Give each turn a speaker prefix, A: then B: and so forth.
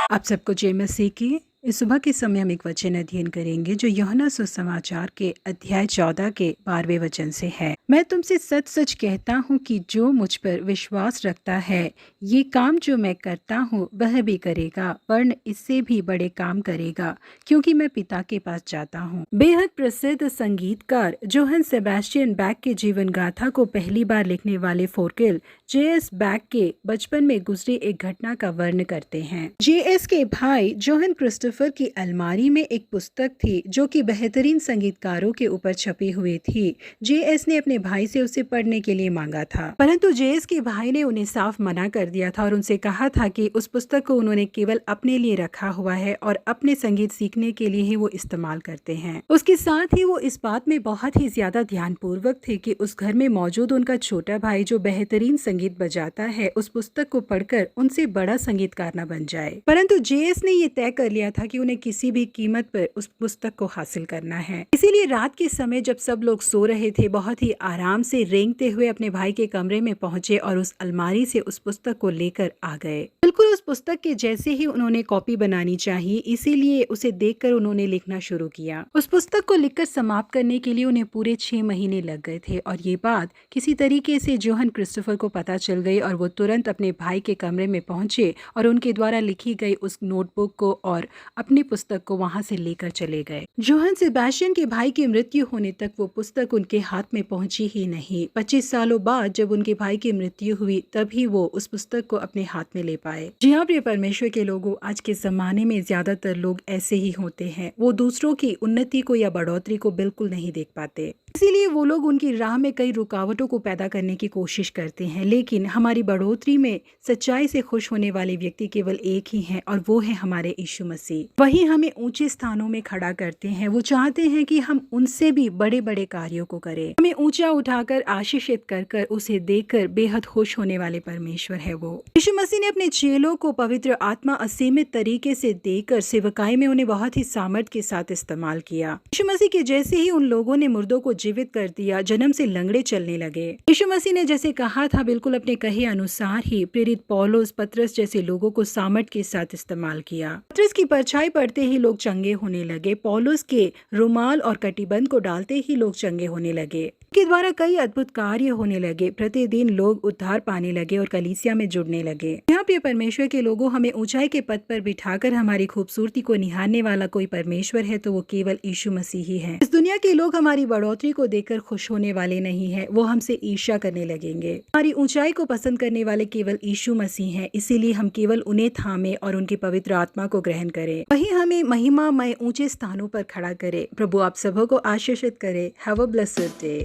A: आप सबको जय मसीह की। इस सुबह के समय हम एक वचन अध्ययन करेंगे जो यूहन्ना सुसमाचार के अध्याय 14 के 12वें वचन से है। मैं तुमसे सच सच कहता हूँ कि जो मुझ पर विश्वास रखता है ये काम जो मैं करता हूँ वह भी करेगा, वरन इससे भी बड़े काम करेगा, क्योंकि मैं पिता के पास जाता हूँ। बेहद प्रसिद्ध संगीतकार जोहन सेबेस्टियन बैक के जीवन गाथा को पहली बार लिखने वाले फोर्केल J.S. बैक के बचपन में गुजरी एक घटना का वर्णन करते हैं। J.S. के भाई जोहन क्रिस्टोफर की अलमारी में एक पुस्तक थी जो कि बेहतरीन संगीतकारों के ऊपर छपी हुई थी। J.S. ने अपने भाई से उसे पढ़ने के लिए मांगा था, परंतु J.S. के भाई ने उन्हें साफ मना कर दिया था और उनसे कहा था कि उस पुस्तक को उन्होंने केवल अपने लिए रखा हुआ है और अपने संगीत सीखने के लिए ही वो इस्तेमाल करते हैं। उसके साथ ही वो इस बात में बहुत ही ज्यादा ध्यानपूर्वक थे कि उस घर में मौजूद उनका छोटा भाई जो बेहतरीन संगीत बजाता है उस पुस्तक को पढ़कर उनसे बड़ा संगीतकार न बन जाए। परंतु J.S. ने ये तय कर लिया था कि उन्हें किसी भी कीमत पर उस पुस्तक को हासिल करना है। इसीलिए रात के समय जब सब लोग सो रहे थे, बहुत ही आराम से रेंगते हुए अपने भाई के कमरे में पहुंचे और उस अलमारी से उस पुस्तक को लेकर आ गए। बिल्कुल उस पुस्तक के जैसे ही उन्होंने कॉपी बनानी चाहिए, इसीलिए उसे देखकर उन्होंने लिखना शुरू किया। उस पुस्तक को लिखकर समाप्त करने के लिए उन्हें पूरे 6 महीने लग गए थे और ये बात किसी तरीके से जोहन क्रिस्टोफर को पता चल गई और वो तुरंत अपने भाई के कमरे में पहुंचे और उनके द्वारा लिखी गई उस नोटबुक को और अपनी पुस्तक को वहां से लेकर चले गए। जोहन सेबेस्टियन के भाई की मृत्यु होने तक वो पुस्तक उनके हाथ में पहुंची ही नहीं। 25 सालों बाद जब उनके भाई की मृत्यु हुई तभी वो उस पुस्तक को अपने हाथ में ले पाए। जी हाँ प्रिय परमेश्वर के लोगों, आज के जमाने में ज्यादातर लोग ऐसे ही होते हैं। वो दूसरों की उन्नति को या बढ़ोतरी को बिल्कुल नहीं देख पाते, इसीलिए वो लोग उनकी राह में कई रुकावटों को पैदा करने की कोशिश करते हैं। लेकिन हमारी बढ़ोतरी में सच्चाई से खुश होने वाले व्यक्ति केवल एक ही हैं और वो है हमारे यीशु मसीह। वही हमें ऊंचे स्थानों में खड़ा करते हैं। वो चाहते हैं कि हम उनसे भी बड़े बड़े कार्यों को करें। हमें ऊंचा उठाकर आशीषित कर उसे देखकर बेहद खुश होने वाले परमेश्वर है वो। यीशु मसीह ने अपने चेलों को पवित्र आत्मा असीमित तरीके से देकर सेवकाई में उन्हें बहुत ही सामर्थ्य के साथ इस्तेमाल किया। यीशु मसीह के जैसे ही उन लोगों ने मुर्दों को जीवित कर दिया, जन्म से लंगड़े चलने लगे। यीशु मसीह ने जैसे कहा था बिल्कुल अपने कहे अनुसार ही प्रेरित पौलुस, पतरस जैसे लोगों को सामर्थ के साथ इस्तेमाल किया। पतरस की परछाई पड़ते ही लोग चंगे होने लगे। पौलुस के रुमाल और कटिबंध को डालते ही लोग चंगे होने लगे। के द्वारा कई अद्भुत कार्य होने लगे। प्रतिदिन लोग उद्धार पाने लगे और कलीसिया में जुड़ने लगे। यहाँ पे परमेश्वर के लोगों, हमें ऊंचाई के पद पर बिठाकर हमारी खूबसूरती को निहारने वाला कोई परमेश्वर है तो वो केवल यीशु मसीह ही है। इस दुनिया के लोग हमारी बढ़ोतरी को देखकर खुश होने वाले नहीं है, वो हमसे ईर्ष्या करने लगेंगे। हमारी ऊंचाई को पसंद करने वाले केवल यीशु मसीह है, इसीलिए हम केवल उन्हें थामे और उनकी पवित्र आत्मा को ग्रहण करें। वही हमें महिमामय ऊंचे स्थानों पर खड़ा करे। प्रभु आप सबों को आशीषित करे। Have a blessed day.